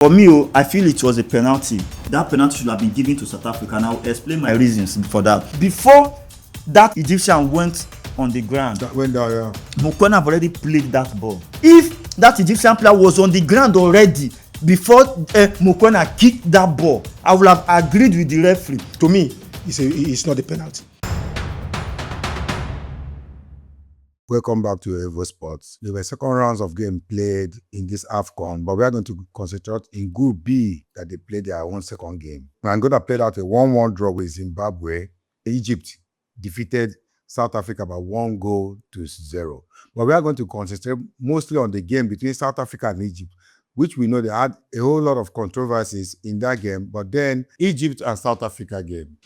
For me, I feel it was a penalty. That penalty should have been given to South Africa, and I'll explain my reasons for that. Before that Egyptian went on the ground, That went down, yeah. Mokoena have already played that ball. If that Egyptian player was on the ground already before Mokoena kicked that ball, I would have agreed with the referee. To me, it's not a penalty. Welcome back to EVO Sports. There were second rounds of game played in this AFCON, but we are going to concentrate in Group B that they played their one second game. Angola played out a 1-1 draw with Zimbabwe. Egypt defeated South Africa by 1-0. But we are going to concentrate mostly on the game between South Africa and Egypt, which we know they had a whole lot of controversies in that game. But then Egypt and South Africa game,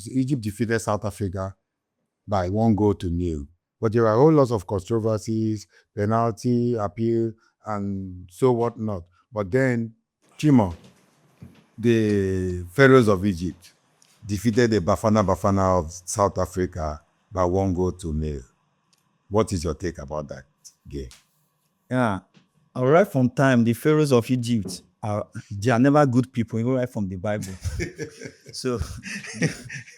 Egypt defeated South Africa by 1-0. But there are a whole lot of controversies, penalty, appeal, and so whatnot. But then, Chimo, the Pharaohs of Egypt, defeated the Bafana of South Africa by 1-0. What is your take about that game? Yeah, right from time, the Pharaohs of Egypt, they are never good people, even right from the Bible. So,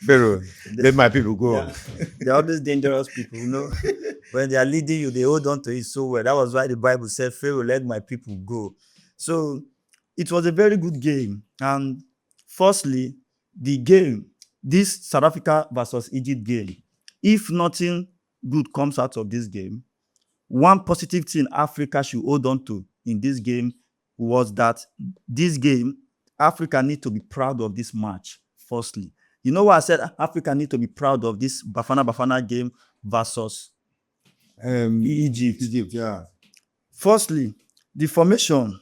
Pharaoh, let my people go. Yeah, they're always dangerous people, you know. When they are leading you, they hold on to it so well. That was why the Bible said, Pharaoh, let my people go. So, it was a very good game. And firstly, the game, this South Africa versus Egypt game, if nothing good comes out of this game, one positive thing Africa should hold on to in this game was that this game, Africa need to be proud of this match, firstly. You know why I said Africa need to be proud of this Bafana game versus Egypt? Egypt, yeah. Firstly, the formation,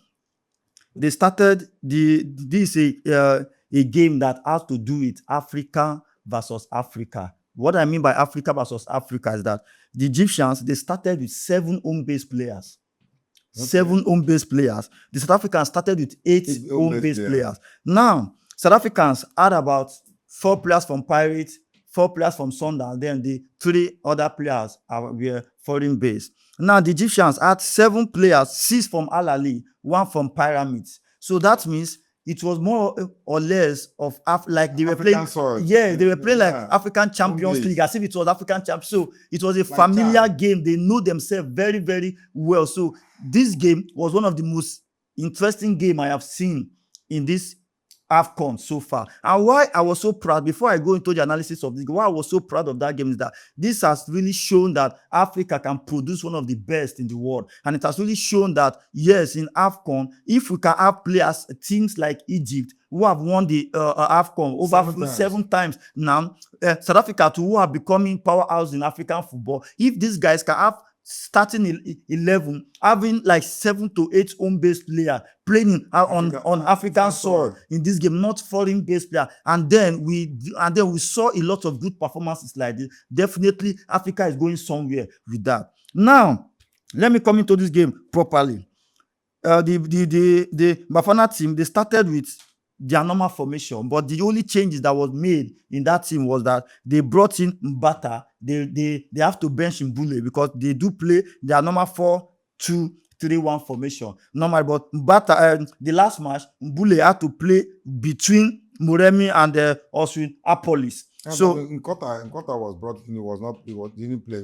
they started, this is a game that has to do with Africa versus Africa. What I mean by Africa versus Africa is that the Egyptians, they started with 7 home-based players. Okay. 7 home-based players. The South Africans started with 8 home-based players. Now, South Africans had about 4 players from Pirates, 4 players from Sundowns, then the 3 other players were foreign-based. Now, the Egyptians had 7 players, 6 from Al Ahly, 1 from Pyramids. So that means it was more or less of like they were playing. Yeah, they were playing like African Champions League, as if it was African Champions. So it was a familiar game. They know themselves very, very well. So this game was one of the most interesting games I have seen in this AFCON so far. And why I was so proud, before I go into the analysis of this, why I was so proud of that game is that this has really shown that Africa can produce one of the best in the world. And it has really shown that, yes, in AFCON, if we can have players, teams like Egypt, who have won the AFCON over 7 times now, South Africa too, who are becoming powerhouse in African football, if these guys can have starting 11, having like 7 to 8 home-based players playing on African soil in this game, not foreign-based player, and then we saw a lot of good performances like this. Definitely, Africa is going somewhere with that. Now, let me come into this game properly. The Bafana team, they started with their normal formation, but the only changes that was made in that team was that they brought in Mbata. They have to bench Mbule because they do play their normal 4-2-3-1 formation. Normal, but Mbata, the last match, Mbule had to play between Moremi and Oswin Apolis. Yeah, so Nkota was brought in. Didn't play.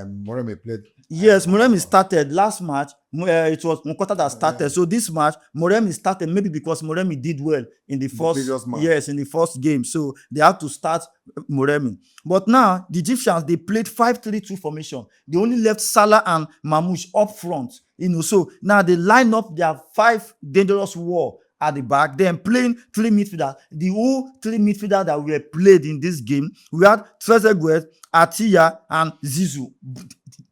Moremi played. Yes, Moremi started last match. It was Nkota that started. Yeah. So this match, Moremi started maybe because Moremi did well in the first game. So they had to start Moremi. But now the Egyptians, they played 5-3-2 formation. They only left Salah and Mamouche up front. So now they line up their 5 dangerous wall at the back, then playing 3 midfielders. The whole 3 midfielders that were played in this game, we had Trezeguet, Atiya, and Zizou.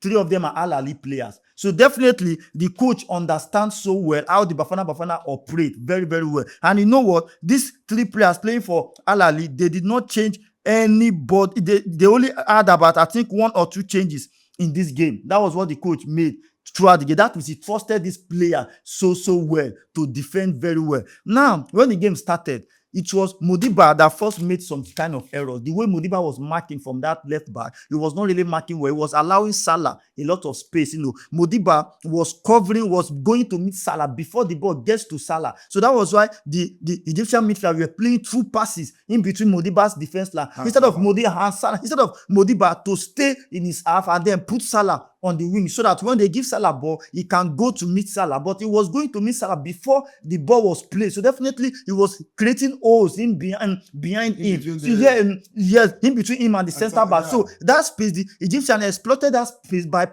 3 of them are Al Ahly players. So definitely, the coach understands so well how the Bafana operate very, very well. And you know what? These 3 players playing for Al Ahly, they did not change anybody. They only had about, I think, 1 or 2 changes in this game. That was what the coach made throughout the game. That means he trusted this player so well to defend very well. Now, when the game started, it was Modiba that first made some kind of errors. The way Modiba was marking from that left back, he was not really marking well. He was allowing Salah a lot of space. Modiba was covering, was going to meet Salah before the ball gets to Salah. So that was why the Egyptian midfielder were playing through passes in between Modiba's defense line. Instead of Modiba to stay in his half and then put Salah on the wing, so that when they give Salah ball, he can go to meet Salah. But he was going to meet Salah before the ball was played. So definitely he was creating holes in behind him. Yes, in between him and the center back. So that space, the Egyptian exploited that space by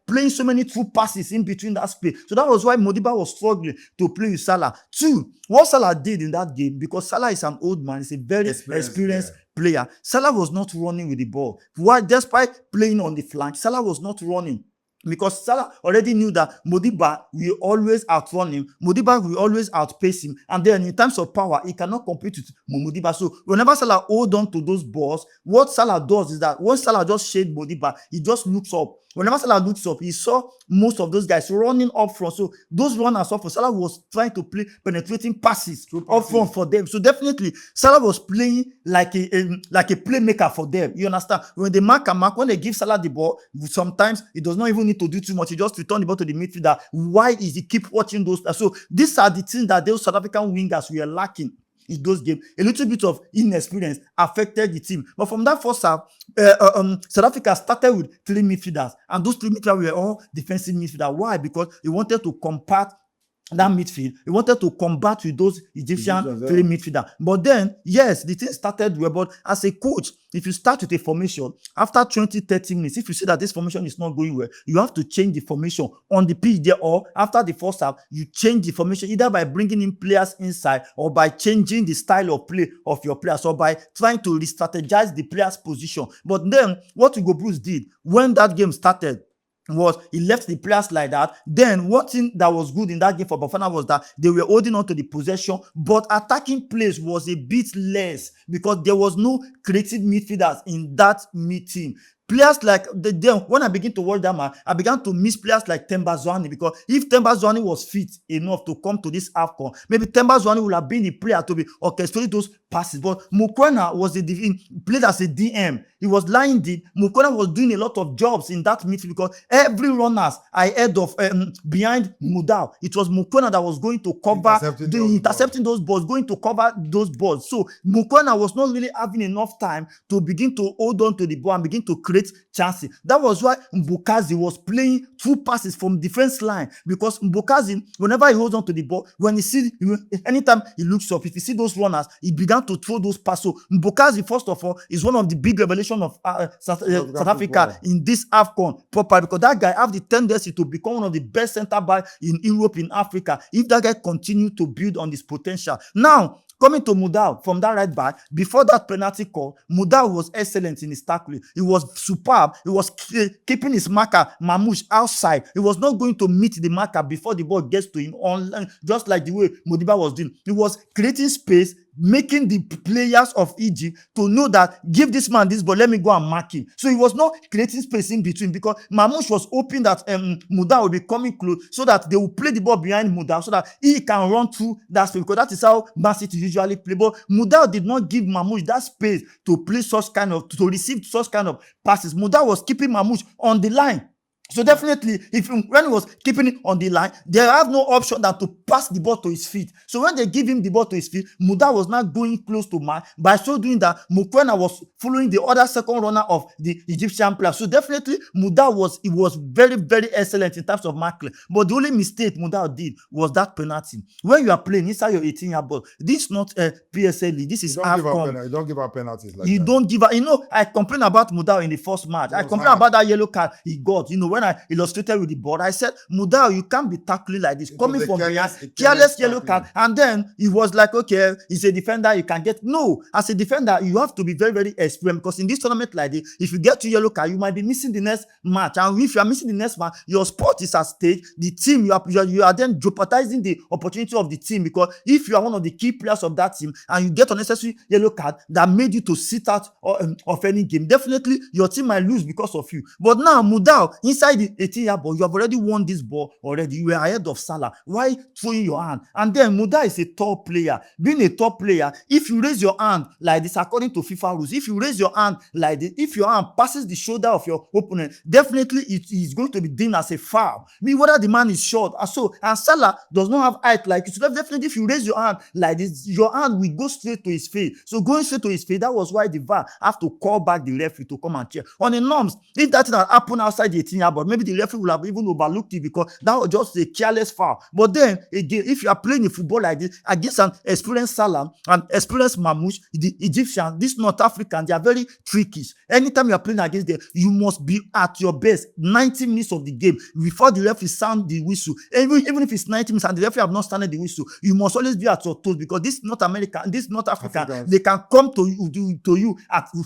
playing so many through passes in between that space. So that was why Modiba was struggling to play with Salah. 2, what Salah did in that game, because Salah is an old man, he's a very experienced player. Salah was not running with the ball. Why? Despite playing on the flank, Salah was not running. Because Salah already knew that Modiba will always outrun him. Modiba will always outpace him. And then in terms of power, he cannot compete with Modiba. So whenever Salah hold on to those balls, what Salah does is that when Salah just shade Modiba, he just looks up. Whenever Salah looks up, he saw most of those guys running up front. So those runners up front, Salah was trying to play penetrating passes up front for them. So definitely, Salah was playing like a playmaker for them. You understand? When they mark, when they give Salah the ball, sometimes he does not even need to do too much. He just return the ball to the midfielder. Why is he keep watching those? So these are the things that those South African wingers were lacking in those games. A little bit of inexperience affected the team. But from that first half, South Africa started with 3 midfielders. And those 3 midfielders were all defensive midfielders. Why? Because he wanted to compact that midfield. He wanted to combat with those Egyptian 3 midfielders. But then, yes, the thing started well. But as a coach, if you start with a formation, after 20-30 minutes, if you see that this formation is not going well, you have to change the formation on the pitch there, or after the first half, you change the formation either by bringing in players inside or by changing the style of play of your players or by trying to re-strategize the player's position. But then, what Hugo Bruce did when that game started was he left the players like that. Then one thing that was good in that game for Bafana was that they were holding on to the possession, but attacking plays was a bit less because there was no creative midfielders in that meeting. Players like when I begin to watch that match, I began to miss players like Themba Zwane, because if Themba Zwane was fit enough to come to this AFCON, maybe Themba Zwane would have been the player to be orchestrating those passes. But Mokoena played as a DM. He was lying deep. Mokoena was doing a lot of jobs in that midfield because every runners ahead of behind Mudau, it was Mokoena that was going to cover intercepting those balls, going to cover those balls. So Mokoena was not really having enough time to begin to hold on to the ball and begin to create chances. That was why Mbukazi was playing through passes from defense line, because Mbukazi, whenever he holds on to the ball, anytime he looks up, if you see those runners, he began to throw those passes. So Mbukazi, first of all, is one of the big revelations of South Africa in this AFCON proper, because that guy have the tendency to become one of the best center backs in Europe, in Africa, if that guy continue to build on his potential. Now, coming to Mudau from that right back, before that penalty call, Mudau was excellent in his tackling. He was superb. He was keeping his marker, Mamouche, outside. He was not going to meet the marker before the ball gets to him online, just like the way Modiba was doing. He was creating space, making the players of Egypt to know that give this man this ball, let me go and mark him. So he was not creating space in between, because Mamouche was hoping that Mudau will be coming close so that they will play the ball behind Mudau so that he can run through that space, because that is how Man City usually play. But Mudau did not give Mamouche that space to play to receive such kind of passes. Mudau was keeping Mamouche on the line. So definitely, when he was keeping it on the line, they have no option than to pass the ball to his feet. So when they give him the ball to his feet, Mudau was not going close to man. By so doing that, Mokoena was following the other second runner of the Egyptian player. So definitely, Mudau was very, very excellent in terms of marking. But the only mistake Mudau did was that penalty. When you are playing inside your 18-yard box, this is not a PSL. This is AFCON. You don't give out penalties like you that. Don't give out. I complained about Mudau in the first match. I complained about that yellow card he got. When I illustrated with the board, I said, Mudau, you can't be tackling like this, coming from behind, careless yellow card. And then he was like, okay, he's a defender, you can get. No, as a defender, you have to be very, very experienced, because in this tournament like this, if you get to yellow card, you might be missing the next match. And if you are missing the next match, your sport is at stake. The team, you are then jeopardizing the opportunity of the team, because if you are one of the key players of that team and you get unnecessary yellow card that made you to sit out of any game, definitely your team might lose because of you. But now, Mudau, inside inside the 18-yard ball, you have already won this ball already. You were ahead of Salah. Why throwing your hand? And then Muda is a tall player. Being a tall player, if you raise your hand like this, according to FIFA rules, if you raise your hand like this, if your hand passes the shoulder of your opponent, definitely it is going to be deemed as a foul. I mean, whether the man is short or so, and Salah does not have height like you. So definitely, if you raise your hand like this, your hand will go straight to his face. So going straight to his face, that was why the VAR have to call back the referee to come and check. On the norms, if that thing had happened outside the 18-yard box, maybe the referee would have even overlooked it because that was just a careless foul. But then again, if you are playing a football like this against an experienced Salah and experienced Mamouche, the Egyptians, this North African, they are very tricky. Anytime you are playing against them, you must be at your best 90 minutes of the game before the referee sound the whistle. Even if it's 90 minutes and the referee have not sounded the whistle, you must always be at your toes because this North American, this North African, they can come to you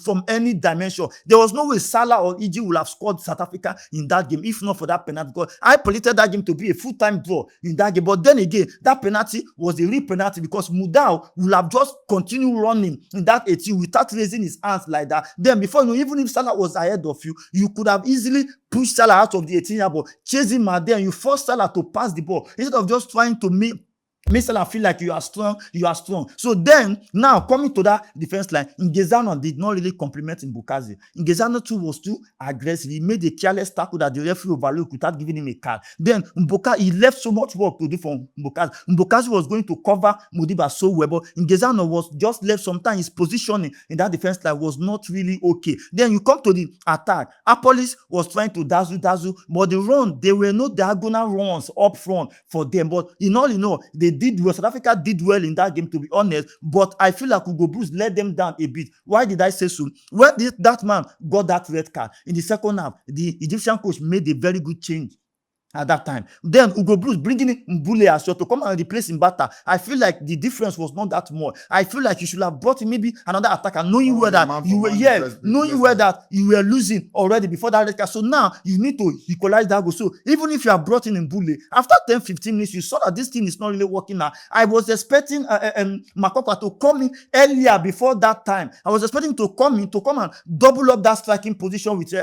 from any dimension. There was no way Salah or Egypt would have scored South Africa in that game if not for that penalty. Because I predicted that game to be a full-time draw in that game. But then again, that penalty was a real penalty because Mudau would have just continued running in that 18 without raising his hands like that. Then before you know, even if Salah was ahead of you, you could have easily pushed Salah out of the 18-yard ball, chase him out there, and you force Salah to pass the ball instead of just trying to make Salah feel like you are strong. So then, now coming to that defense line, Ngezano did not really compliment Mbukazi. Ngezano too was too aggressive. He made a careless tackle that the referee overlooked without giving him a card. Then he left so much work to do for Mbukazi. Mbukazi was going to cover Modiba so well, but Ngezano was just left sometimes. His positioning in that defense line was not really okay. Then you come to the attack. Apolis was trying to dazzle, but the run, there were no diagonal runs up front for them. But in all, they did well. South Africa did well in that game, to be honest, but I feel like Hugo Bruce let them down a bit. Why did I say so? When that man got that red card in the second half, the Egyptian coach made a very good change at that time. Then Hugo Bruce bringing in Mbule as well to come and replace Mbata. I feel like the difference was not that much. I feel like you should have brought in maybe another attacker, knowing where that you were losing already before that red card. So now you need to equalize that goal. So even if you have brought in Mbule, after 10-15 minutes, you saw that this thing is not really working now. I was expecting Makopa to come in earlier before that time. I was expecting to come and double up that striking position with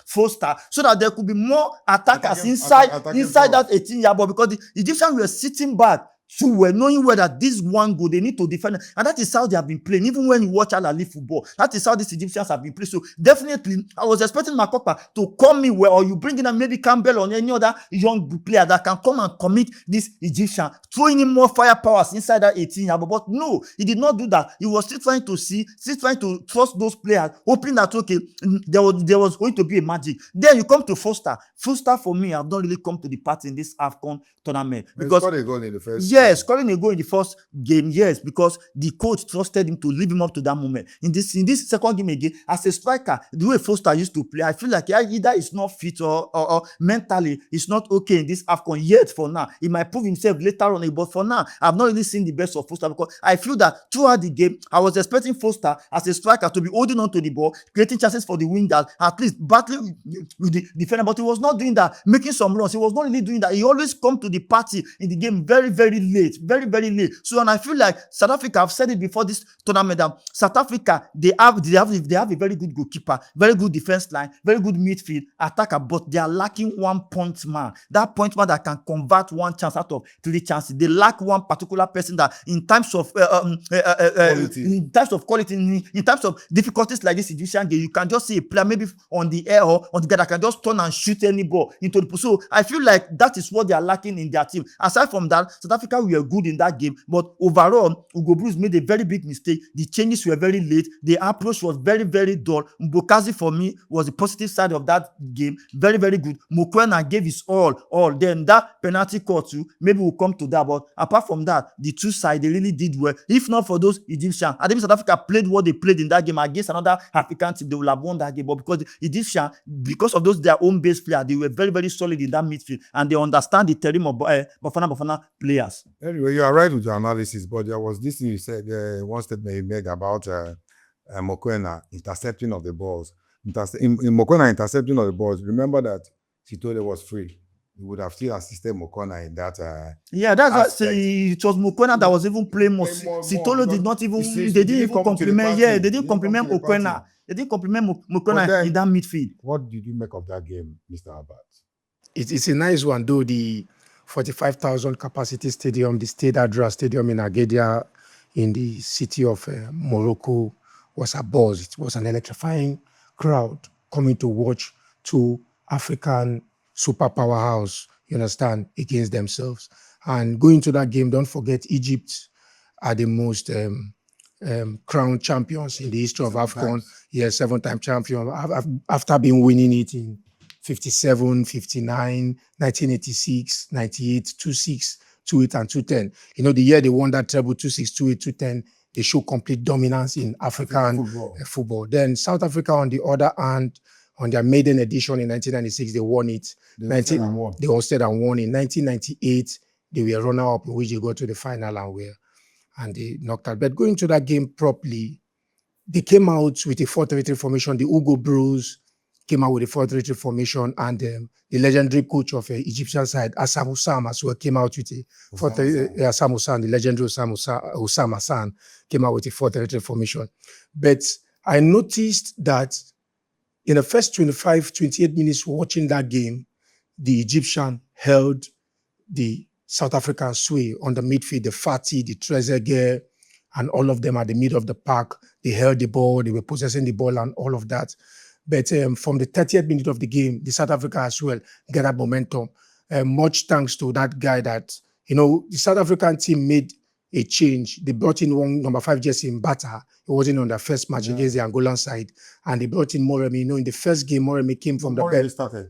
Foster so that there could be more attackers inside that 18-yard ball, because the Egyptians were sitting back. So we're knowing where that this one goal, they need to defend. And that is how they have been playing. Even when you watch Al Ahly football, that is how these Egyptians have been playing. So definitely, I was expecting Makopa to come in where, or you bring in maybe Campbell or any other young player that can come and commit this Egyptian, throwing in more firepower inside that 18-yard. But no, he did not do that. He was still trying to trust those players, hoping that, okay, there was going to be a magic. Then you come to Foster. Foster, for me, have not really come to the party in this AFCON tournament. Because scored a goal in the first. Yes, scoring a goal in the first game, yes, because the coach trusted him to leave him up to that moment. In this second game again, as a striker, the way Foster used to play, I feel like either he's not fit or mentally he's not okay in this AFCON yet. For now, he might prove himself later on. But for now, I've not really seen the best of Foster, because I feel that throughout the game, I was expecting Foster as a striker to be holding on to the ball, creating chances for the wingers, at least battling with the defender. But he was not doing that, making some runs. He was not really doing that. He always come to the party in the game very, very late, very, very late. So, and I feel like South Africa, I've said it before this tournament, that South Africa, they have a very good goalkeeper, very good defense line, very good midfield attacker, but they are lacking one point man. That point man that can convert one chance out of 3 chances. They lack one particular person that, in times of quality, in terms of difficulties like this Egyptian game, you can just see a player maybe on the air or on the guy that can just turn and shoot any ball into the post. So I feel like that is what they are lacking in their team. Aside from that, South Africa were good in that game, but overall, Hugo Bruce made a very big mistake. The changes were very late. The approach was very, very dull. Mbokazi, for me, was the positive side of that game. Very, very good. Mokoena gave his all. Then that penalty call too, maybe we'll come to that. But apart from that, the two sides, they really did well. If not for those Egyptians, I think South Africa played what they played in that game against another African team, they would have won that game. But because the Egyptians, because of those their own base players, they were very, very solid in that midfield, and they understand the terrain of Bafana players. Anyway, you are right with your analysis, but there was this thing you said, one statement you made about Mokoena intercepting of the balls. In Mokoena intercepting of the balls, remember that Sitole was free. He would have still assisted Mokoena in that. That's why it was Mokoena that was even playing more. Sitolo did not even. They didn't even compliment. Yeah, they didn't compliment Mokoena. They didn't compliment But Mokona then- in that midfield. What did you make of that game, Mr. Abbott? It's a nice one, though. The 45,000 capacity stadium, the Stade Adra Stadium in Agadir in the city of Morocco was a buzz. It was an electrifying crowd coming to watch two African super powerhouse, you understand, against themselves. And going to that game, don't forget Egypt are the most crowned champions in the history of AFCON. Yes, 7-time champion. After being winning it in 57, 59, 1986, 98, 26, 28, and 210. You know, the year they won that treble, 26, 28, 210, they show complete dominance in African football. Then South Africa, on the other hand, on their maiden edition in 1996, they won it. They hosted and won. In 1998, they were runner-up, in which they got to the final and they knocked out. But going to that game properly, they came out with a 4-3-3 formation. The Ugo Bros came out with a 4-3-3 formation, and the legendary coach of Egyptian side, Assam Oussam, as well, came out with a 4-3-3. Assam Oussam, the legendary Oussam Hassan, came out with a 4-3-3 formation. But I noticed that in the first 25, 28 minutes watching that game, the Egyptian held the South African sway on the midfield, the Fati, the Trezeguet, and all of them at the middle of the park. They held the ball, they were possessing the ball and all of that. But from the 30th minute of the game, the South Africa as well gathered momentum. Much thanks to that guy that, you know, the South African team made a change. They brought in one number 5 jersey in Bata. He wasn't on their first match against the Angolan side. And they brought in Moremi. You know, in the first game, Moremi came from the bench. Started.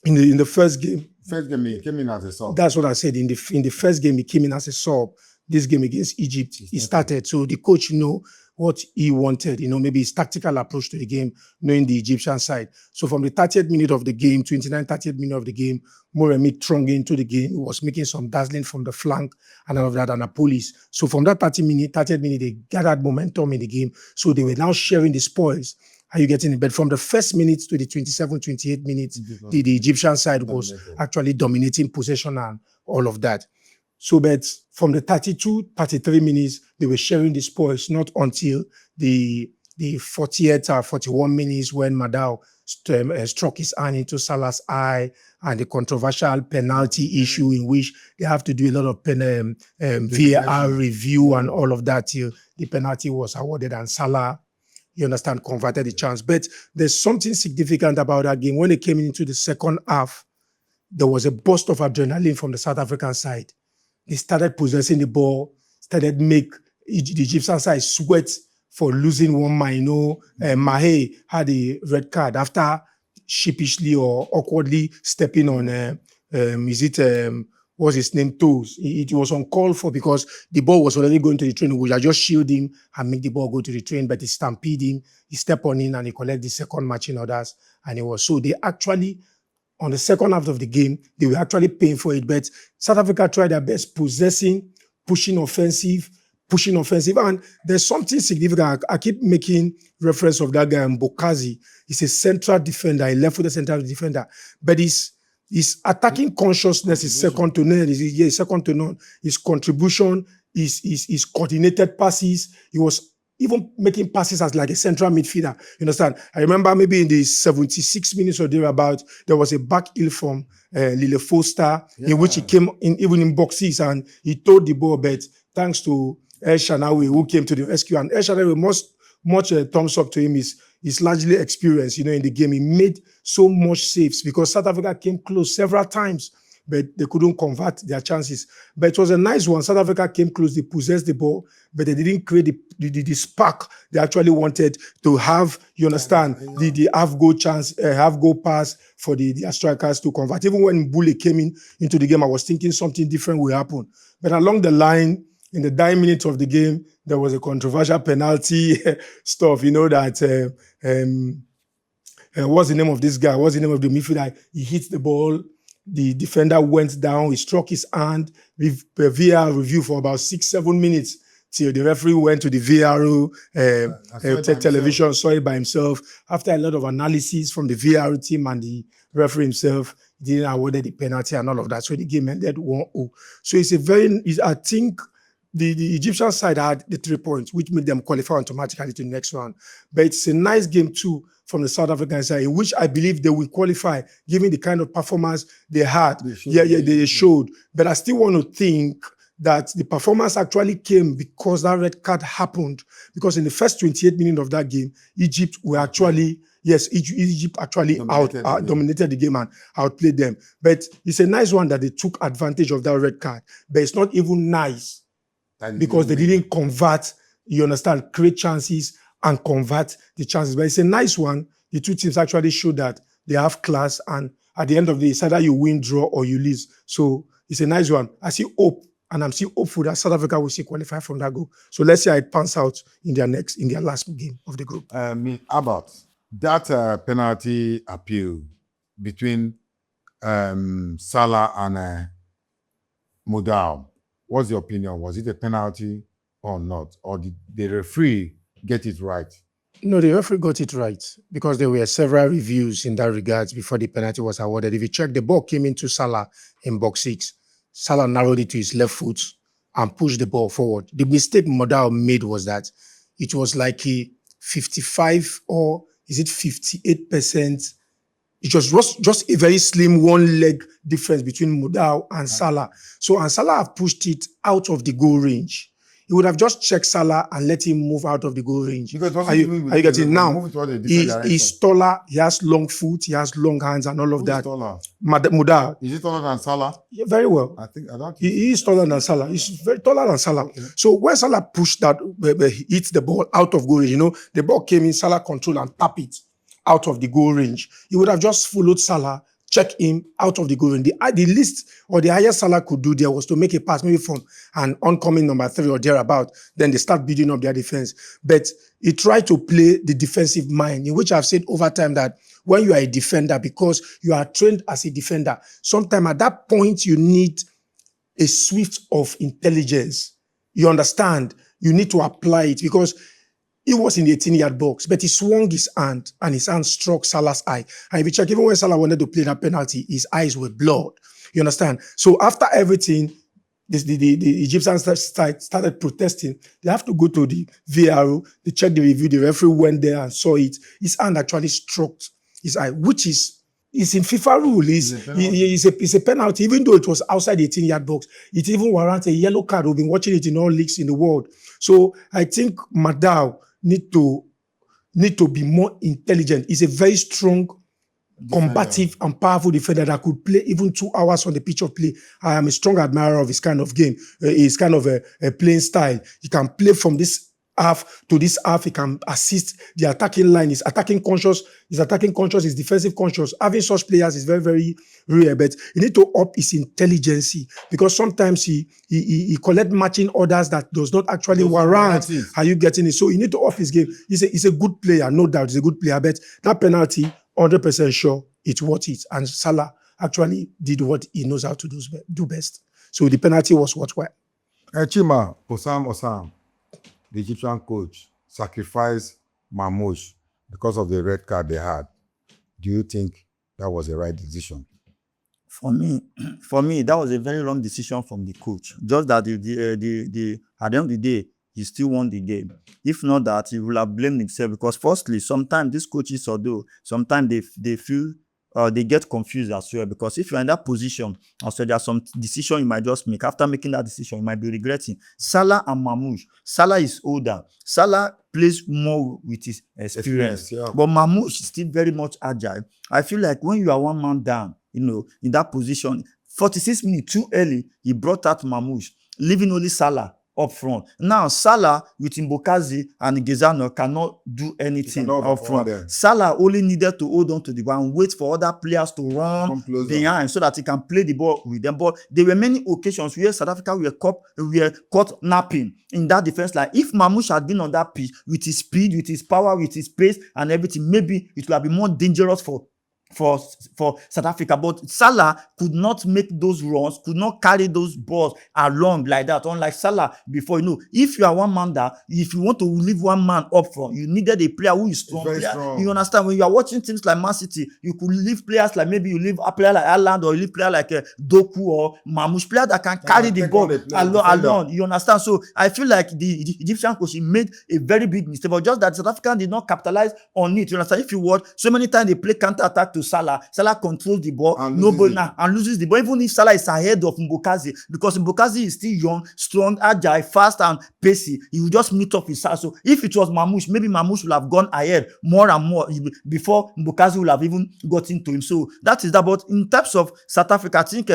In the first game. First game, he came in as a sub. That's what I said. In the first game, he came in as a sub. This game against Egypt, he started. So the coach know what he wanted, you know, maybe his tactical approach to the game, knowing the Egyptian side. So from the 30th minute of the game, 30th minute of the game, Moremi thronged into the game. He was making some dazzling from the flank and all of that, and a police. So from that 30th minute, they gathered momentum in the game. So they were now sharing the spoils. Are you getting it? But from the first minute to the 27, 28 minutes, the Egyptian side was actually dominating possession and all of that. So, but from the 32, 33 minutes, they were sharing the spoils, not until the 40th or 41 minutes when Madao struck his hand into Salah's eye, and the controversial penalty issue in which they have to do a lot of VAR review and all of that till the penalty was awarded and Salah, you understand, converted the chance. But there's something significant about that game. When it came into the second half, there was a burst of adrenaline from the South African side. They started possessing the ball, started make the Egyptian side sweat for losing one man. You know, Mahe had a red card after sheepishly or awkwardly stepping on, what's his name, toes. It was uncalled for because the ball was already going to the train. We had just shield him and make the ball go to the train, but he stampede him, he stepped on him and he collected the second matching orders. And it was so they actually, on the second half of the game, they were actually paying for it. But South Africa tried their best, possessing, pushing offensive. And there's something significant. I keep making reference of that guy, Mbokazi. He's a central defender, a left-footed central defender. But his attacking consciousness is second to none. His contribution, his coordinated passes. He was even making passes as like a central midfielder. You understand? I remember maybe in the 76 minutes or thereabout, there was a back heel from Lille Foster, in which he came in even in boxes and he towed the ball, but thanks to El Shanawi, who came to the rescue. And El Shanawi, much thumbs up to him, is largely experienced, you know, in the game. He made so much saves because South Africa came close several times, but they couldn't convert their chances. But it was a nice one. South Africa came close, they possessed the ball, but they didn't create the spark they actually wanted to have, you understand, the half-goal pass for their strikers to convert. Even when Mbule came into the game, I was thinking something different will happen. But along the line, in the 9 minutes of the game, there was a controversial penalty stuff, you know, that what's the name of this guy? What's the name of the midfielder? He hit the ball. The defender went down. He struck his hand with VAR review for about 6-7 minutes till the referee went to the VAR television, saw it by himself. After a lot of analysis from the VAR team and the referee himself, didn't award the penalty and all of that. So the game ended 1-0. So I think the Egyptian side had the 3 points, which made them qualify automatically to the next round. But it's a nice game too from the South African side, in which I believe they will qualify, given the kind of performance they had. They showed. But I still want to think that the performance actually came because that red card happened. Because in the first 28 minutes of that game, Egypt were actually, Egypt actually dominated the game and outplayed them. But it's a nice one that they took advantage of that red card. But it's not even nice because they didn't convert, you understand, create chances and convert the chances. But it's a nice one. The two teams actually show that they have class, and at the end of the day, it's either you win, draw, or you lose. So it's a nice one. I see hope, and I'm still hopeful that South Africa will still qualify from that group. So let's see how it pans out in their last game of the group. How about that penalty appeal between Salah and Modal? What's your opinion? Was it a penalty or not? Or did the referee get it right? No, the referee got it right because there were several reviews in that regard before the penalty was awarded. If you check, the ball came into Salah in box 6. Salah narrowed it to his left foot and pushed the ball forward. The mistake Modal made was that it was like a 55 or is it 58%? It was just a very slim one leg difference between Modal and Salah. And Salah have pushed it out of the goal range. He would have just checked Salah and let him move out of the goal range. Because are you getting now? He's taller, he has long foot, he has long hands and all of that. Taller? Modal. Is he taller than Salah? Yeah, very well. I don't. He is taller than Salah. He's very taller than Salah. Okay. So when Salah pushed that, hits the ball out of goal range, the ball came in, Salah control and tap it out of the goal range. He would have just followed Salah, check him out of the goal range. The least or the highest Salah could do there was to make a pass, maybe from an oncoming number 3 or thereabout. Then they start building up their defense. But he tried to play the defensive mind, in which I've said over time that when you are a defender, because you are trained as a defender, sometimes at that point you need a swift of intelligence. You understand? You need to apply it because he was in the 18-yard box, but he swung his hand and his hand struck Salah's eye. And if you check, even when Salah wanted to play that penalty, his eyes were blood. You understand? So after everything, the Egyptians started protesting. They have to go to the VAR. They checked the review. The referee went there and saw it. His hand actually struck his eye, which is in FIFA rule. It's a penalty, even though it was outside the 18-yard box. It even warrants a yellow card. We've been watching it in all leagues in the world. So I think Modal need to be more intelligent. He's a very strong, combative, and powerful defender that could play even 2 hours on the pitch of play. I am a strong admirer of his kind of game, his kind of a playing style. He can play from this half to this half. He can assist the attacking line. He's attacking conscious, he's defensive conscious. Having such players is very, very rare, but you need to up his intelligence because sometimes he collect matching orders that does not actually warrant. Are you getting it? So you need to up his game. He's a good player, no doubt. He's a good player, but that penalty, 100% sure it's worth it. And Salah actually did what he knows how to do best. So the penalty was worthwhile. Chima, Osam, the Egyptian coach, sacrificed Mamouche because of the red card they had. Do you think that was the right decision? For me, that was a very wrong decision from the coach. Just that at the end of the day, he still won the game. If not that, he will have blamed himself because firstly, sometimes these coaches, although sometimes they feel they get confused as well because if you're in that position, also there are some decisions you might just make. After making that decision, you might be regretting. Salah and Mamouche. Salah is older. Salah plays more with his experience. Yeah. But Mamouche is still very much agile. I feel like when you are one man down, in that position, 46 minutes too early, he brought out Mamouche, leaving only Salah up front. Now, Salah with Mbokazi and Gezano cannot do anything up front. Salah only needed to hold on to the ball and wait for other players to run behind so that he can play the ball with them. But there were many occasions where South Africa were caught napping in that defense line. If Mamouche had been on that pitch with his speed, with his power, with his pace and everything, maybe it would have been more dangerous for for South Africa, but Salah could not make those runs, could not carry those balls along like that. Unlike Salah before, if you are one man down, if you want to leave one man up front, you needed a player who is strong. Very strong. You understand? When you are watching teams like Man City, you could leave players like, maybe you leave a player like Haaland, or you leave player like Doku or Mamouche, player that can carry the ball along. You understand? So I feel like the Egyptian coach made a very big mistake, but just that South Africa did not capitalize on it. You understand? If you watch, so many times they play counter attack to Salah controls the ball and loses the ball. Even if Salah is ahead of Mbokazi, because Mbokazi is still young, strong, agile, fast and pacey, he will just meet up with Salah. So if it was Mamouche, maybe Mamouche would have gone ahead more and more before Mbokazi would have even gotten to him. So that is that. But in terms of South Africa, I think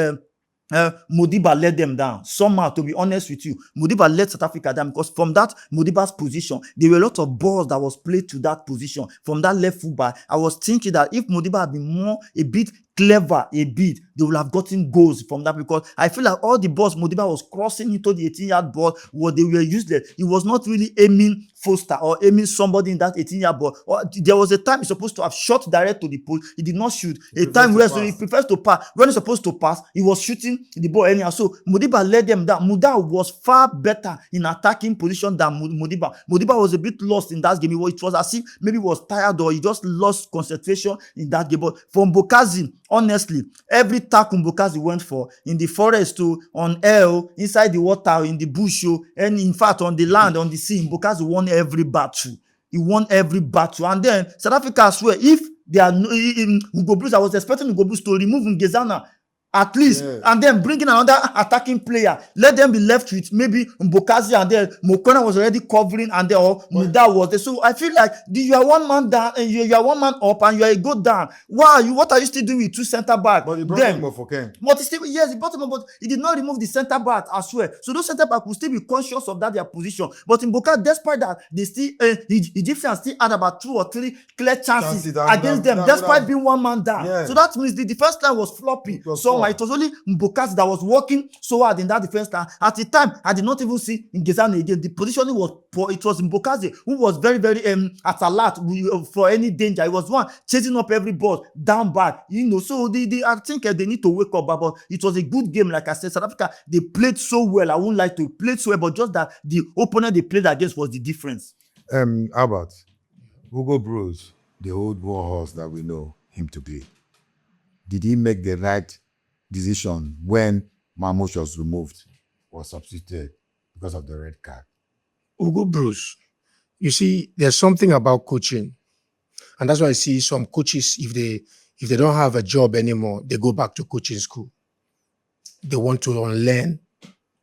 Modiba let them down. Somehow, to be honest with you, Modiba let South Africa down, because from that Modiba's position, there were a lot of balls that was played to that position. From that left fullback, I was thinking that if Modiba had been a bit clever, they would have gotten goals from that, because I feel like all the balls Modiba was crossing into the 18-yard ball, what they were useless. He was not really aiming Foster or aiming somebody in that 18-yard ball. Or there was a time he's supposed to have shot direct to the post. He did not shoot. A time where he prefers to pass. When he's supposed to pass, he was shooting the ball anyhow. So Modiba led them down. Muda was far better in attacking position than Modiba. Modiba was a bit lost in that game. It was as if maybe he was tired, or he just lost concentration in that game. But for Mbokazi, honestly, every tackle Mbokazi went for, in the forest, on air, inside the water, in the bush, and in fact on the land, on the sea, Mbokazi won every battle. He won every battle. And then South Africa, I swear, if they are in Hugo Bruce, I was expecting Hugo Bruce to remove Ngezana at least, and then bring in another attacking player. Let them be left with maybe Mbokazi, and then Mokona was already covering, and then Muda was there. So I feel like you are one man down, and you are one man up, and you are a good down. What are you still doing with two centre back? But he brought him up for Ken. But he brought him up, but he did not remove the centre back, I swear. So those centre back will still be conscious of that their position. But in Mbokazi, despite that, they still Egyptians still had about 2 or 3 clear chances against them, despite being one man down. Yeah. So that means the defense line was floppy. It was only Mbokazi that was working so hard in that defense line. At the time, I did not even see Ngezana again. The positioning was poor. It was Mbokazi who was very, very at alert for any danger. He was one chasing up every ball down back. So I think they need to wake up. But it was a good game, like I said. South Africa, they played so well. I won't lie to you, played so well, but just that the opponent they played against was the difference. Albert, Hugo Bruce, the old war horse that we know him to be, did he make the right decision when Mamouche was removed or substituted because of the red card? Hugo Bruce, you see, there's something about coaching, and that's why I see some coaches, if they don't have a job anymore, they go back to coaching school. They want to unlearn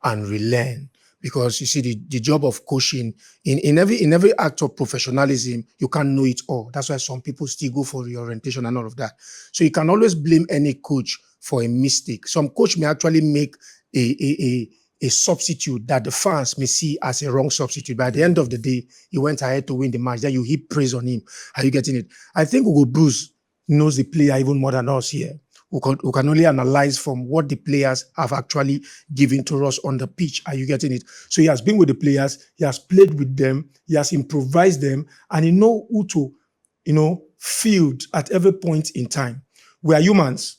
and relearn, because you see, the job of coaching in every act of professionalism, you can't know it all. That's why some people still go for reorientation and all of that. So you can always blame any coach for a mistake. Some coach may actually make a substitute that the fans may see as a wrong substitute. But at the end of the day, he went ahead to win the match. Then you heap praise on him. Are you getting it? I think Hugo Bruce knows the player even more than us here, who can only analyze from what the players have actually given to us on the pitch. Are you getting it? So he has been with the players, he has played with them, he has improvised them, and he knows who to, field at every point in time. We are humans.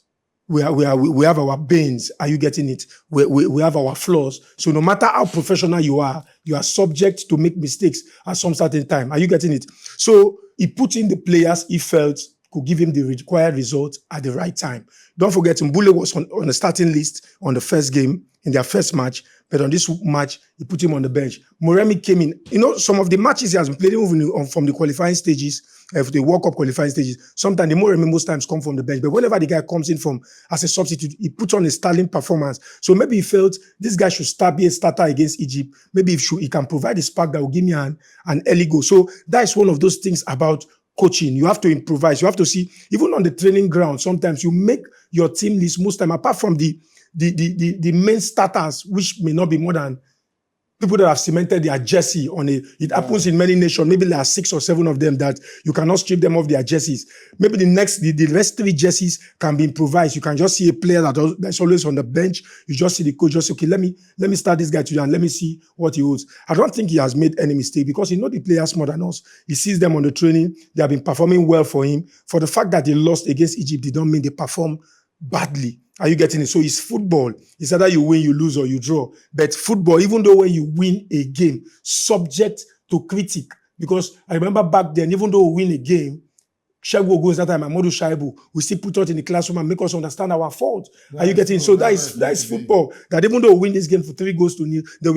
We have our bends. Are you getting it? We have our flaws. So no matter how professional you are subject to make mistakes at some certain time. Are you getting it? So he put in the players he felt could give him the required result at the right time. Don't forget, Mbule was on the starting list on the first game, in their first match, but on this match, he put him on the bench. Moremi came in. Some of the matches he has been playing from the qualifying stages, the World Cup qualifying stages, sometimes the Moremi most times come from the bench, but whenever the guy comes in as a substitute, he puts on a sterling performance. So maybe he felt this guy should be a starter against Egypt. Maybe he can provide a spark that will give me an early goal. So that is one of those things about coaching. You have to improvise. You have to see, even on the training ground, sometimes you make your team list most time, apart from the main starters, which may not be more than people that have cemented their jersey on it happens in many nations. Maybe there are 6 or 7 of them that you cannot strip them off their jerseys. Maybe the rest 3 jerseys can be improvised. You can just see a player that's always on the bench. You just see the coach just say, okay, let me start this guy today and let me see what he holds. I don't think he has made any mistake because he knows the players more than us. He sees them on the training. They have been performing well for him. For the fact that they lost against Egypt, they don't mean they perform badly. Are you getting it? So it's football. It's either you win, you lose, or you draw. But football, even though when you win a game, subject to critic. Because I remember back then, even though we win a game, Shego goes that time, Amadou Shaibu, we still put us in the classroom and make us understand our fault. Are you getting it? So that is football. That even though we win this game for 3-0, there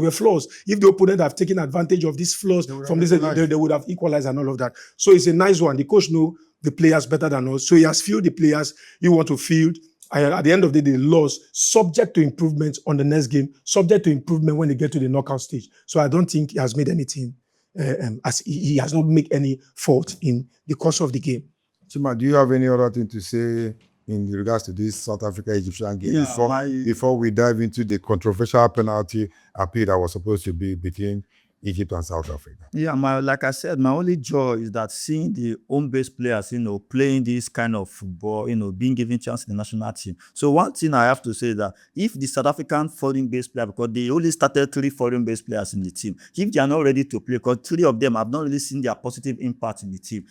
were flaws. If the opponent have taken advantage of these flaws from this, they would have equalized and all of that. So it's a nice one. The coach knows the players better than us. So he has fielded the players he want to field. And at the end of the day, they lost, subject to improvement on the next game, subject to improvement when they get to the knockout stage. So I don't think he has made anything, as he has not made any fault in the course of the game. Chima, do you have any other thing to say in regards to this South Africa-Egyptian game before we dive into the controversial penalty appeal that was supposed to be between Egypt and South Africa? Yeah, like I said, my only joy is that seeing the home-based players, playing this kind of football, being given chance in the national team. So one thing I have to say is that if the South African foreign-based player, because they only started 3 foreign-based players in the team, if they are not ready to play, because 3 of them have not really seen their positive impact in the team.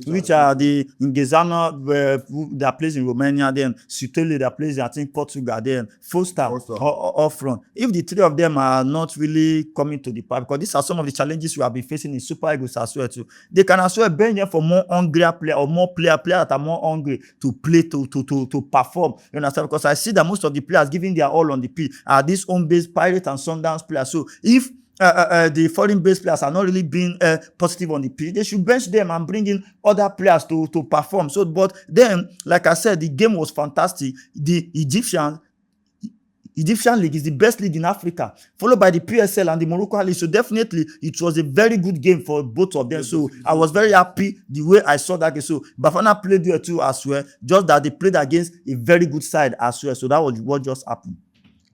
Which are the Ngezana that plays in Romania, then Sutele that plays in, I think, Portugal, then Foster off front. If the 3 of them are not really coming to the park, because these are some of the challenges we have been facing in Super Eagles as well too. They can as well bring them for more hungrier player or more players that are more hungry to play, to perform. You understand? Because I see that most of the players giving their all on the pitch are these home-based Pirates and Sundowns players. So if the foreign-based players are not really being positive on the pitch, they should bench them and bring in other players to perform. So, but then, like I said, the game was fantastic. The Egyptian league is the best league in Africa, followed by the PSL and the Moroccan league. So definitely, it was a very good game for both of them. So I was very happy the way I saw that game. So Bafana played there too as well, just that they played against a very good side as well. So that was what just happened.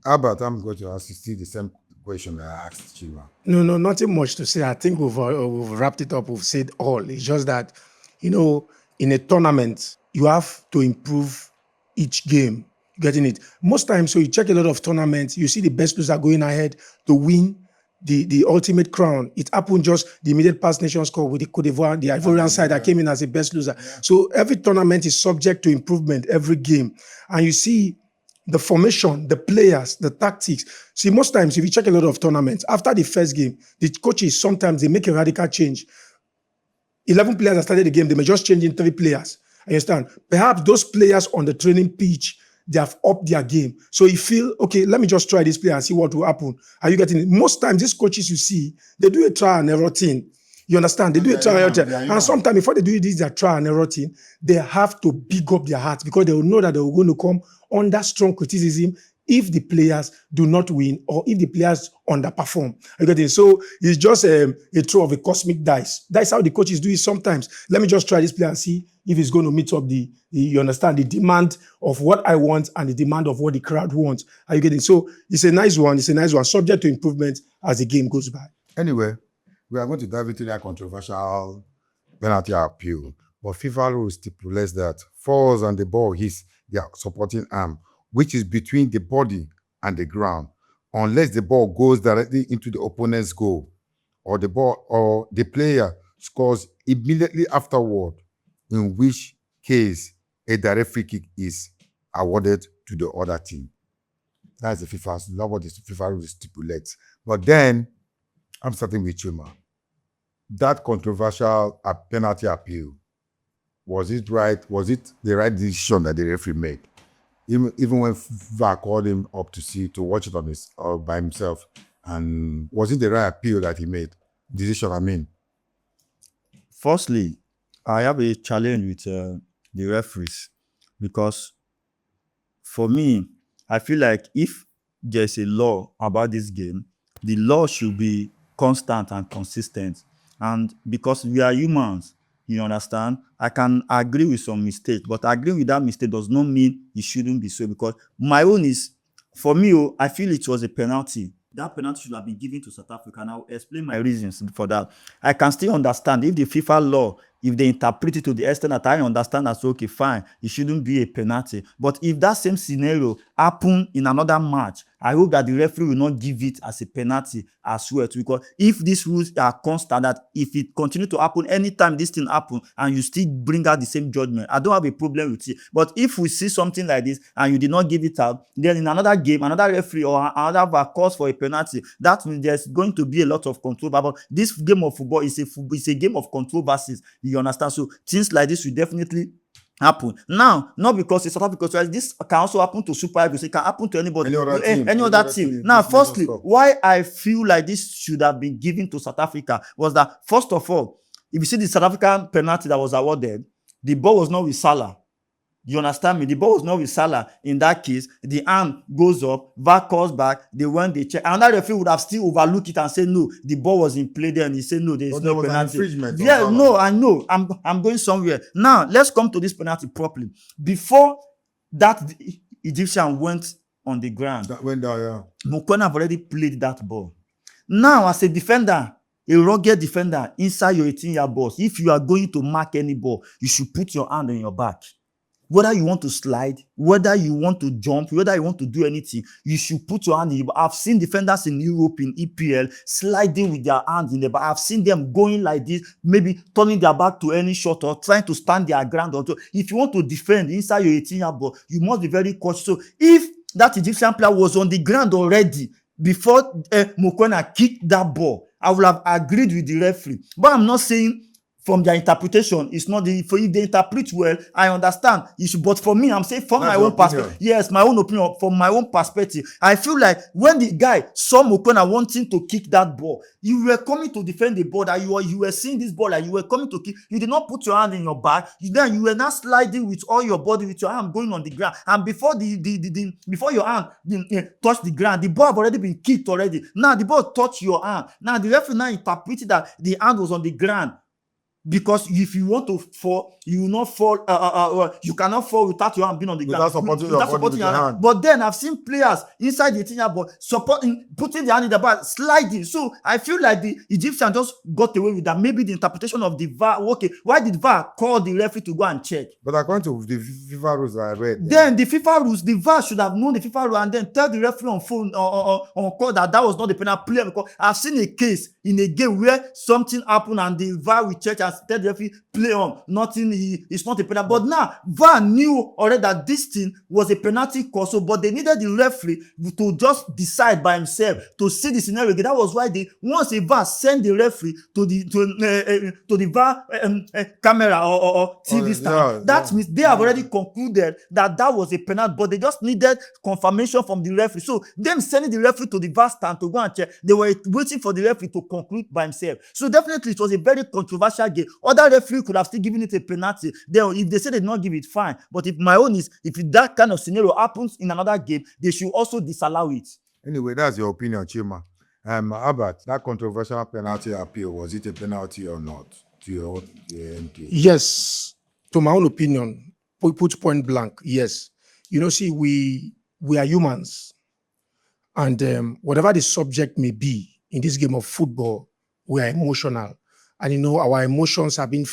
Albert, I'm going to ask you still the same question that I asked Chima. No, nothing much to say. I think we've wrapped it up. We've said all. It's just that, in a tournament, you have to improve each game. Getting it? Most times, so you check a lot of tournaments, you see the best loser going ahead to win the ultimate crown. It happened just the immediate past Nations Cup with the Cote d'Ivoire, the Ivorian side that came in as the best loser. So every tournament is subject to improvement, every game. And you see the formation, the players, the tactics. See, most times, if you check a lot of tournaments, after the first game, the coaches, sometimes they make a radical change. 11 players that started the game, they may just change in 3 players. You understand? Perhaps those players on the training pitch, they have upped their game. So you feel, okay, let me just try this player and see what will happen. Are you getting it? Most times, these coaches you see, they do a trial and error thing. You understand? They do a trial and error. And sometimes before they do this, their trial and error thing, they have to big up their hearts because they will know that they are going to come under strong criticism if the players do not win or if the players underperform. You get it? So it's just a throw of a cosmic dice. That's how the coaches do it sometimes. Let me just try this player and see if he's going to meet up the you understand, the demand of what I want and the demand of what the crowd wants. Are you getting? So it's a nice one. It's a nice one, subject to improvement as the game goes by. Anyway, we are going to dive into that controversial penalty appeal. But FIFA rule stipulates that falls on the ball hits their supporting arm, which is between the body and the ground, unless the ball goes directly into the opponent's goal, or the player scores immediately afterward, in which case a direct free kick is awarded to the other team. That's the FIFA's law, what the FIFA rule stipulates. But then, I'm starting with Chuma. That controversial penalty appeal, was it right? Was it the right decision that the referee made? Even when VAR called him up to watch it by himself, and was it the right appeal that he made? Decision, I mean. Firstly, I have a challenge with the referees because for me, I feel like if there's a law about this game, the law should be constant and consistent. And because we are humans, you understand? I can agree with some mistakes, but agreeing with that mistake does not mean it shouldn't be so. Because my own is, for me, I feel it was a penalty. that penalty should have been given to South Africa. And I'll explain my reasons for that. I can still understand if the FIFA law, if they interpret it to the extent that I understand that's okay, fine, it shouldn't be a penalty. But if that same scenario happened in another match, I hope that the referee will not give it as a penalty as well. Because if these rules are constant, that if it continues to happen anytime this thing happens and you still bring out the same judgment, I don't have a problem with it. But if we see something like this and you did not give it out, then in another game, another referee or another VAR calls for a penalty, that means there's going to be a lot of controversy. But this game of football is a game of controversies. You understand? So things like this will definitely happen. Now, not because it's South Africa, so this can also happen to Super Eagles. It can happen to anybody, any other team. Now, firstly, why I feel like this should have been given to South Africa was that, first of all, if you see the South African penalty that was awarded, the ball was not with Salah. You understand me? The ball was not with Salah. In that case, the hand goes up, VAR calls back, they went, they check. Another referee would have still overlooked it and said, no, the ball was in play there, and he said, no, there is no penalty. Yeah, no, I know. I'm going somewhere. Now, let's come to this penalty properly. Before that the Egyptian went on the ground, That went down, yeah. Mokoena have already played that ball. Now, as a defender, a rugged defender inside your 18-yard box, if you are going to mark any ball, you should put your hand on your back. Whether you want to slide, whether you want to jump, whether you want to do anything, you should put your hand in the back. I've seen defenders in Europe, in EPL, sliding with their hands in the back. I've seen them going like this, maybe turning their back to any shot or trying to stand their ground. If you want to defend inside your 18-yard ball, you must be very cautious. So if that Egyptian player was on the ground already before Mokoena kicked that ball, I would have agreed with the referee. But I'm not saying from their interpretation, it's not the, if they interpret well, I understand. But for me, I'm saying from my own perspective, yes, my own opinion, from my own perspective, I feel like when the guy saw Mokoena wanting to kick that ball, you were coming to defend the ball, that you were seeing this ball, and you were coming to kick. You did not put your hand in your back. You were not sliding with all your body, with your hand going on the ground. And before before your hand touched the ground, the ball have already been kicked already. Now the ball touched your hand. Now the referee now interpreted that the hand was on the ground. Because if you want to fall, you will not fall. You cannot fall without your hand being on the ground. Without supporting your hand. But then I've seen players inside the 18-yard box putting their hand in the back, sliding. So I feel like the Egyptian just got away with that. Maybe the interpretation of the VAR. Okay, why did VAR call the referee to go and check? But according to the FIFA rules I read, then the FIFA rules, the VAR should have known the FIFA rule and then tell the referee on phone on call that was not the penalty player. Because I've seen a case in a game where something happened and the VAR will check and tell the referee play on, nothing, it's not a penalty. But now VAR knew already that this thing was a penalty call, so but they needed the referee to just decide by himself to see the scenario again. That was why they, once a VAR send the referee to the VAR camera or TV stand, that means they have already concluded that was a penalty, but they just needed confirmation from the referee. So them sending the referee to the VAR stand to go and check, they were waiting for the referee to conclude by himself. So definitely it was a very controversial game. Other referee could have still given it a penalty. Then if they say they did not give it, fine. But if my own is, if that kind of scenario happens in another game, they should also disallow it. Anyway, that's your opinion, Chima. Albert, that controversial penalty appeal, was it a penalty or not? To your MK? Yes, to my own opinion, put point blank, yes. You know, see, we are humans. And whatever the subject may be in this game of football, we are emotional. And you know, our emotions have been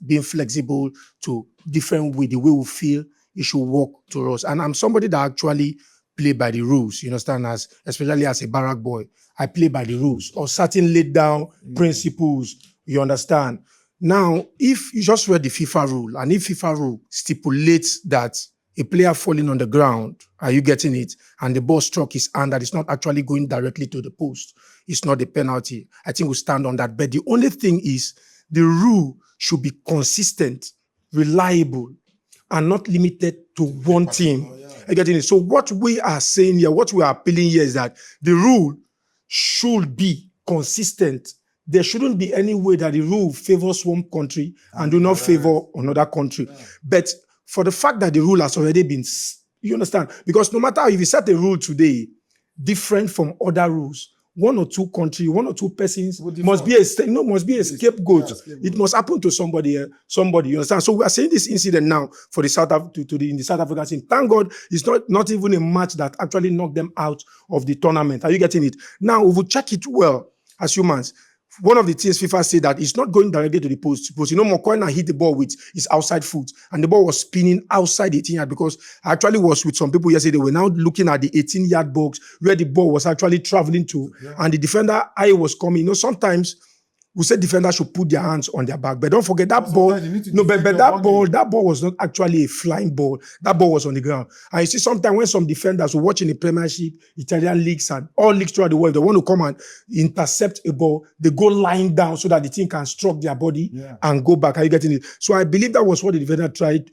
being flexible to different way. The way we feel, it should work to us. And I'm somebody that actually play by the rules, you understand, especially as a barrack boy. I play by the rules or certain laid down principles, you understand. Now, if you just read the FIFA rule, and if FIFA rule stipulates that a player falling on the ground, are you getting it? And the ball struck his hand, that is not actually going directly to the post. It's not a penalty. I think we'll stand on that. But the only thing is, the rule should be consistent, reliable, and not limited to one team. Are you getting it? So what we are saying here, what we are appealing here is that the rule should be consistent. There shouldn't be any way that the rule favors one country and do not favor another country. But for the fact that the rule has already been, you understand? Because no matter if you set a rule today different from other rules, one or two countries, one or two persons Would must be a scapegoat. Yeah, scapegoat. It must happen to somebody. You understand? So we are saying this incident now for the in the South African team. Thank God, it's not even a match that actually knocked them out of the tournament. Are you getting it? Now we will check it well as humans. One of the things FIFA said that it's not going directly to the post. Because Mokoena hit the ball with his outside foot, and the ball was spinning outside the 18-yard. Because I actually was with some people yesterday. They were now looking at the 18-yard box where the ball was actually traveling to, and the defender eye was coming. Sometimes we said defenders should put their hands on their back, but don't forget that ball. That ball was not actually a flying ball. That ball was on the ground. And you see, sometimes when some defenders who watch in the Premiership, Italian leagues, and all leagues throughout the world, they want to come and intercept a ball, they go lying down so that the team can struck their body and go back. Are you getting it? So I believe that was what the defender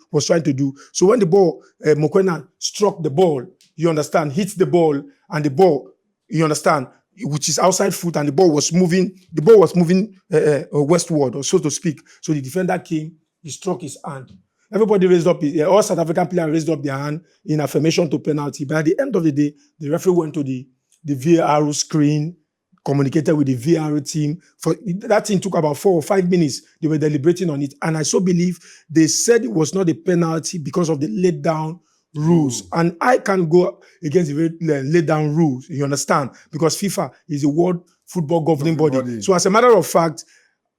was trying to do. So when the ball, Mokoena struck the ball, you understand, hits the ball, and the ball, you understand, which is outside foot, and the ball was moving westward, or so to speak. So the defender came, he struck his hand. Everybody raised up, all South African players raised up their hand in affirmation to penalty. But at the end of the day, the referee went to the VAR screen, communicated with the VAR team. For that thing took about 4 or 5 minutes. They were deliberating on it. And I so believe they said it was not a penalty because of the laid down rules. And I can go against the laid down rules, you understand? Because FIFA is the world football governing body. So as a matter of fact,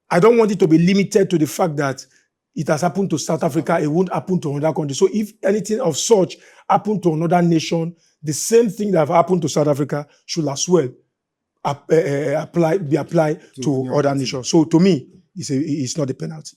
I don't want it to be limited to the fact that it has happened to South Africa, it won't happen to another country. So if anything of such happened to another nation, the same thing that have happened to South Africa should as well be applied to other nations. So to me, it's not a penalty.